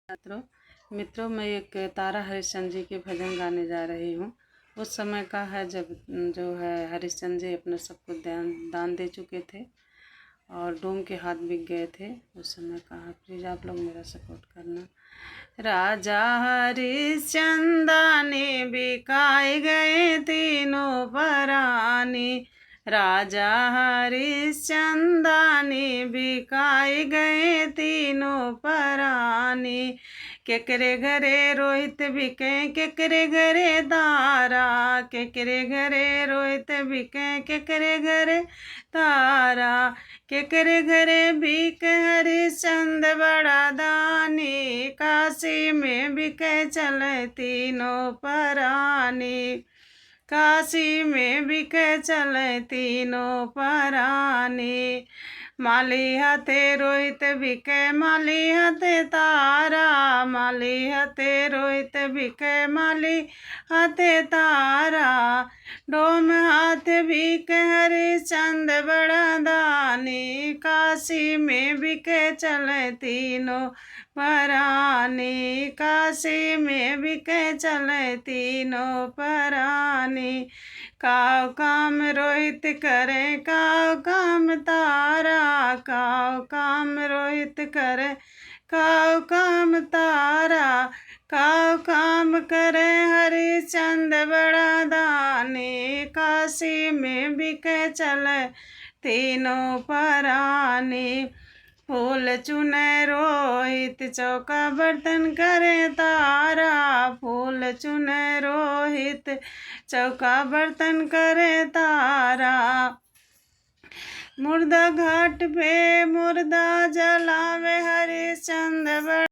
छात्रों मित्रों, मैं एक तारा हरिश्चंद्र जी के भजन गाने जा रही हूँ। उस समय का है जब जो है हरिश्चंद्र जी अपना सब कुछ दान दे चुके थे और डोम के हाथ बिक गए थे। उस समय का है, प्लीज़ आप लोग मेरा सपोर्ट करना। राजा हरिश्चंद्र ने बिकाए गए तीनों परानी, राजा हरिश्चंद्र ने बिकाए गए तीनों परानी। केकरे घरे रोहित बिके केकरे घरे तारा, केकरे घरे रोहित बिके केकरे घरे तारा, केकरे घरे बिके हरिश्चंद्र बड़ा दानी, काशी में बिके चले तीनों परानी, काशी में बिके चले तीनों परानी। माली हाथे रोहित बिके माली हाथे तारा, माली हाथे रोहित बिके माली हाथे तारा, डोम हाथ बिके हरिश्चंद्र बड़ा दानी, काशी में बिके चले तीनों परानी, काशी में बिके चले तीनों परानी। काव काम रोहित करे काव काम तारा, काव काम रोहित करे काव काम तारा, काव काम करे हरिश्चंद्र बड़ा दानी, काशी में बिके चले तीनों परानी। फूल चुने रोहित चौका बर्तन करे तारा, फूल चुने रोहित चौका बर्तन करे तारा, मुर्दा घाट पे मुर्दा जलावे हरिश्चंद्र।